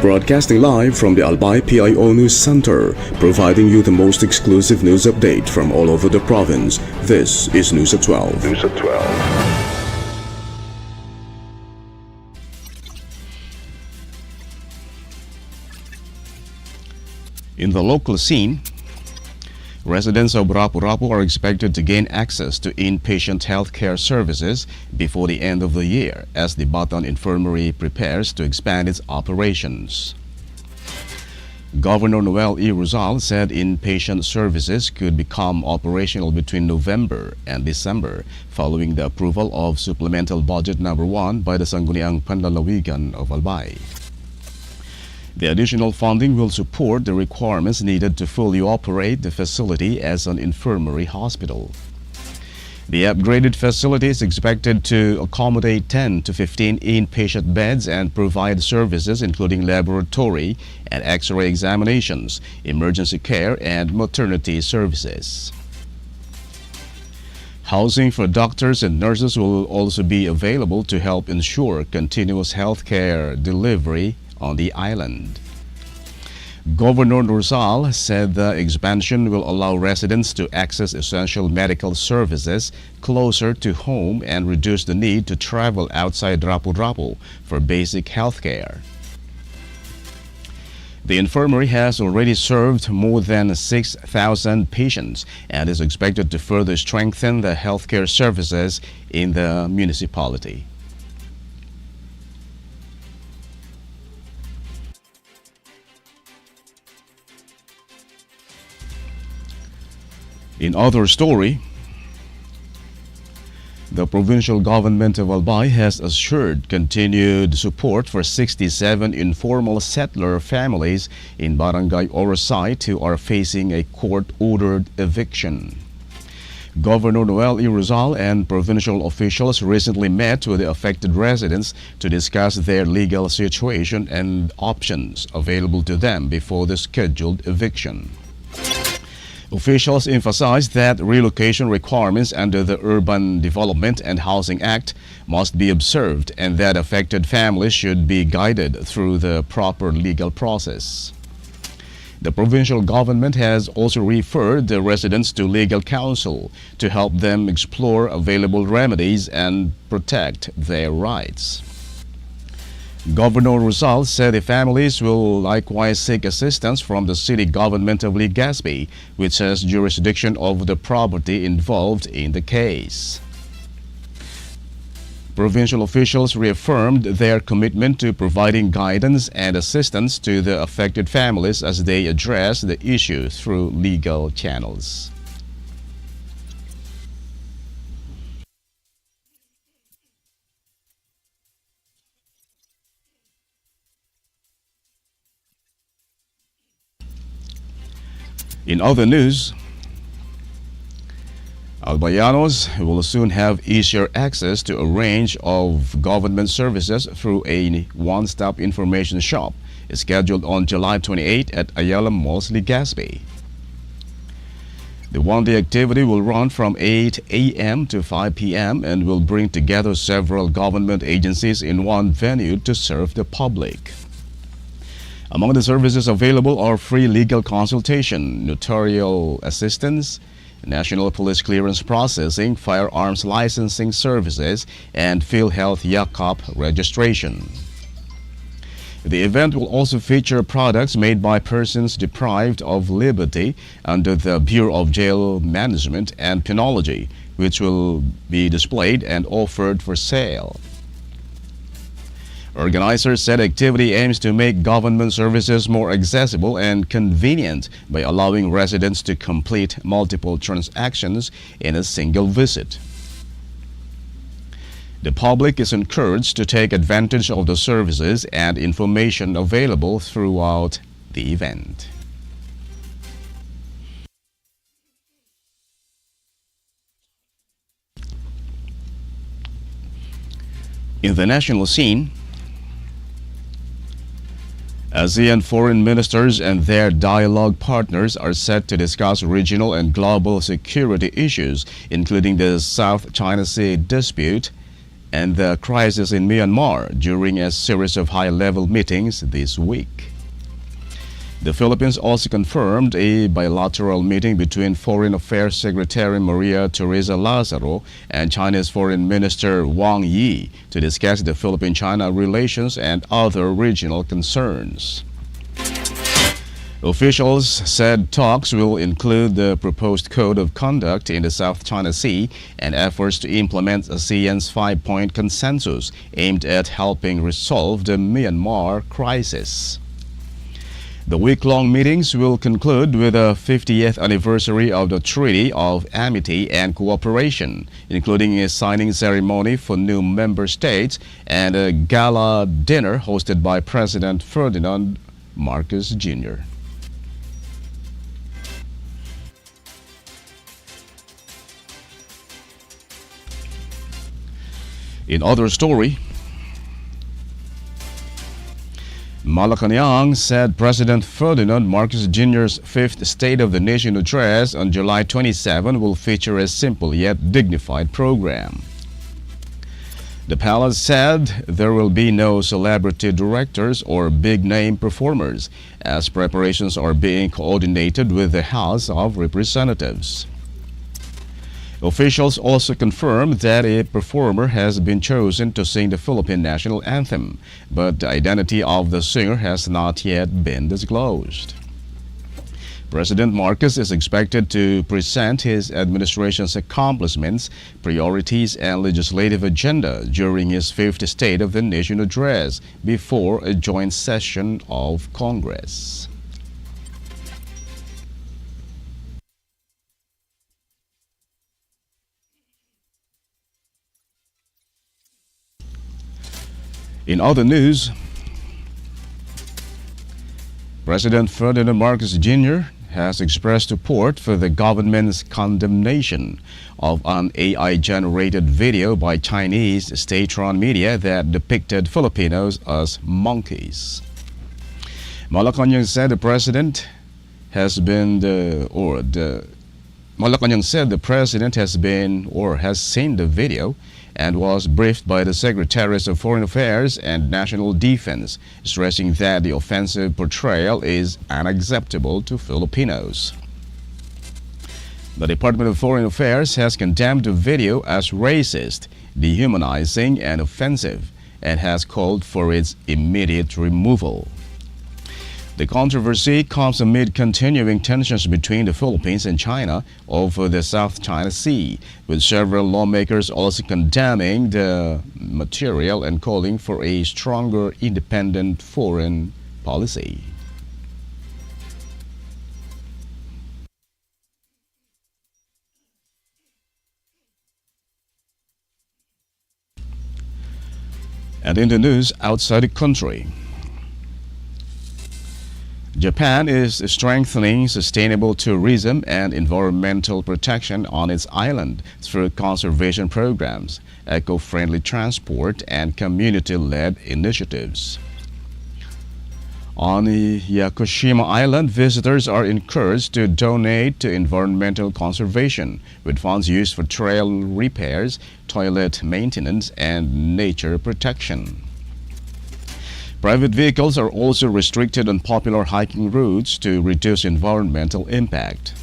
Broadcasting live from the Albay PIO News Center, providing you the most exclusive news update from all over the province. This is News at 12. News at 12. In the local scene, residents of Rapu-Rapu are expected to gain access to inpatient healthcare services before the end of the year as the Bataan Infirmary prepares to expand its operations. Governor Noel E. Rizal said inpatient services could become operational between November and December following the approval of Supplemental Budget No. 1 by the Sangguniang Panlalawigan of Albay. The additional funding will support the requirements needed to fully operate the facility as an infirmary hospital. The upgraded facility is expected to accommodate 10 to 15 inpatient beds and provide services including laboratory and X-ray examinations, emergency care, and maternity services. Housing for doctors and nurses will also be available to help ensure continuous health care delivery on the island. Governor Rizal said the expansion will allow residents to access essential medical services closer to home and reduce the need to travel outside Rapu-Rapu for basic health care. The infirmary has already served more than 6,000 patients and is expected to further strengthen the healthcare services in the municipality. In other story, the provincial government of Albay has assured continued support for 67 informal settler families in Barangay Orosay who are facing a court-ordered eviction. Governor Noel E. Rizal and provincial officials recently met with the affected residents to discuss their legal situation and options available to them before the scheduled eviction. Officials emphasized that relocation requirements under the Urban Development and Housing Act must be observed and that affected families should be guided through the proper legal process. The provincial government has also referred the residents to legal counsel to help them explore available remedies and protect their rights. Governor Rizal said the families will likewise seek assistance from the city government of Legazpi, which has jurisdiction over the property involved in the case. Provincial officials reaffirmed their commitment to providing guidance and assistance to the affected families as they address the issue through legal channels. In other news, Albayanos will soon have easier access to a range of government services through a one-stop information shop scheduled on July 28 at Ayala Malls, Legazpi. The one-day activity will run from 8 a.m. to 5 p.m. and will bring together several government agencies in one venue to serve the public. Among the services available are free legal consultation, notarial assistance, national police clearance processing, firearms licensing services, and PhilHealth Yakap registration. The event will also feature products made by persons deprived of liberty under the Bureau of Jail Management and Penology, which will be displayed and offered for sale. Organizers said activity aims to make government services more accessible and convenient by allowing residents to complete multiple transactions in a single visit. The public is encouraged to take advantage of the services and information available throughout the event. In the national scene, ASEAN foreign ministers and their dialogue partners are set to discuss regional and global security issues, including the South China Sea dispute and the crisis in Myanmar during a series of high-level meetings this week. The Philippines also confirmed a bilateral meeting between Foreign Affairs Secretary Maria Teresa Lazaro and China's Foreign Minister Wang Yi to discuss the Philippine-China relations and other regional concerns. Officials said talks will include the proposed code of conduct in the South China Sea and efforts to implement ASEAN's 5-point consensus aimed at helping resolve the Myanmar crisis. The week-long meetings will conclude with the 50th anniversary of the Treaty of Amity and Cooperation, including a signing ceremony for new member states and a gala dinner hosted by President Ferdinand Marcos Jr. In other story, Malacanang said President Ferdinand Marcos Jr.'s fifth State of the Nation address on July 27 will feature a simple yet dignified program. The palace said there will be no celebrity directors or big-name performers, as preparations are being coordinated with the House of Representatives. Officials also confirmed that a performer has been chosen to sing the Philippine national anthem, but the identity of the singer has not yet been disclosed. President Marcos is expected to present his administration's accomplishments, priorities, and legislative agenda during his fifth State of the Nation address before a joint session of Congress. In other news, President Ferdinand Marcos Jr. has expressed support for the government's condemnation of an AI-generated video by Chinese state-run media that depicted Filipinos as monkeys. Malacanang said the president has seen the video and was briefed by the Secretaries of Foreign Affairs and National Defense, stressing that the offensive portrayal is unacceptable to Filipinos. The Department of Foreign Affairs has condemned the video as racist, dehumanizing, and offensive, and has called for its immediate removal. The controversy comes amid continuing tensions between the Philippines and China over the South China Sea, with several lawmakers also condemning the material and calling for a stronger independent foreign policy. And in the news outside the country, Japan is strengthening sustainable tourism and environmental protection on its island through conservation programs, eco-friendly transport, and community-led initiatives. On Yakushima Island, visitors are encouraged to donate to environmental conservation, with funds used for trail repairs, toilet maintenance, and nature protection. Private vehicles are also restricted on popular hiking routes to reduce environmental impact.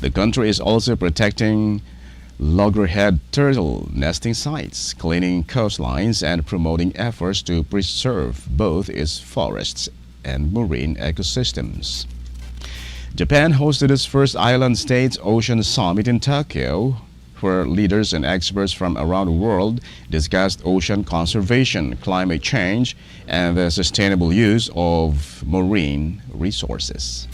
The country is also protecting loggerhead turtle nesting sites, cleaning coastlines, and promoting efforts to preserve both its forests and marine ecosystems. Japan hosted its first Island States Ocean Summit in Tokyo, where leaders and experts from around the world discussed ocean conservation, climate change, and the sustainable use of marine resources.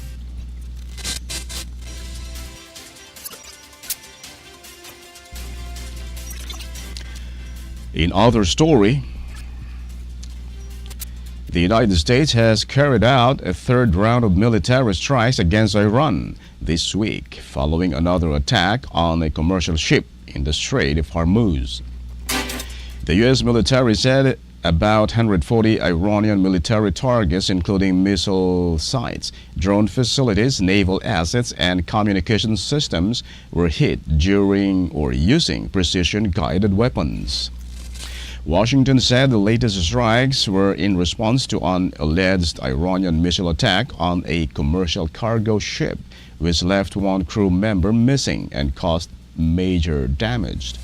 In other story, the United States has carried out a third round of military strikes against Iran this week, following another attack on a commercial ship in the Strait of Hormuz. The U.S. military said about 140 Iranian military targets, including missile sites, drone facilities, naval assets, and communication systems, were hit during or using precision-guided weapons. Washington said the latest strikes were in response to an alleged Iranian missile attack on a commercial cargo ship, which left one crew member missing and caused major damage.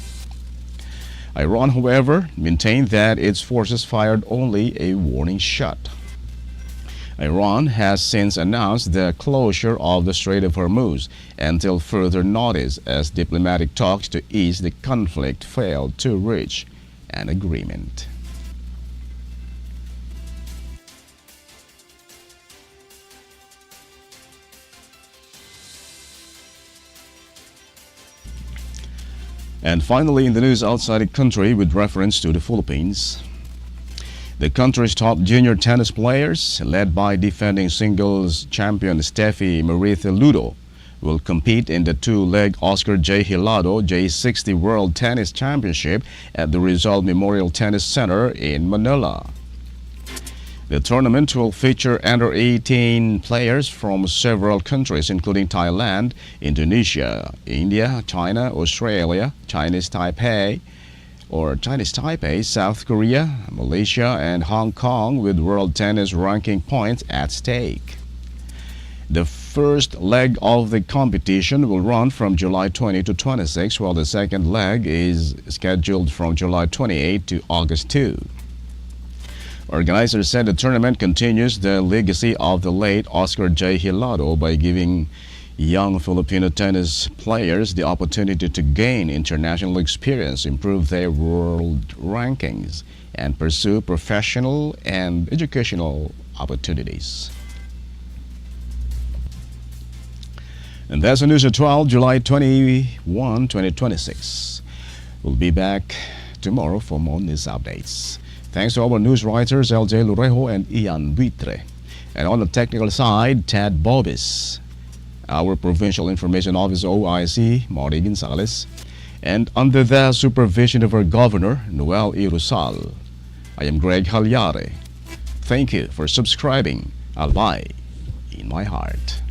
Iran, however, maintained that its forces fired only a warning shot. Iran has since announced the closure of the Strait of Hormuz until further notice, as diplomatic talks to ease the conflict failed to reach an agreement. And finally, in the news outside the country with reference to the Philippines, the country's top junior tennis players, led by defending singles champion Steffi Marita Ludo, will compete in the two-leg Oscar J. Hilado J60 World Tennis Championship at the Rizal Memorial Tennis Center in Manila. The tournament will feature under 18 players from several countries, including Thailand, Indonesia, India, China, Australia, Chinese Taipei, South Korea, Malaysia, and Hong Kong, with world tennis ranking points at stake. The first leg of the competition will run from July 20 to 26, while the second leg is scheduled from July 28 to August 2. Organizers said the tournament continues the legacy of the late Oscar J. Hilado by giving young Filipino tennis players the opportunity to gain international experience, improve their world rankings, and pursue professional and educational opportunities. And that's the news at 12, July 21, 2026. We'll be back tomorrow for more news updates. Thanks to our news writers, LJ Lorejo and Ian Buitre. And on the technical side, Ted Bobis. Our Provincial Information Officer, OIC, Mari Gonzales. And under the supervision of our Governor, Noel Irusal, I am Greg Hallare. Thank you for subscribing. Albay in my heart.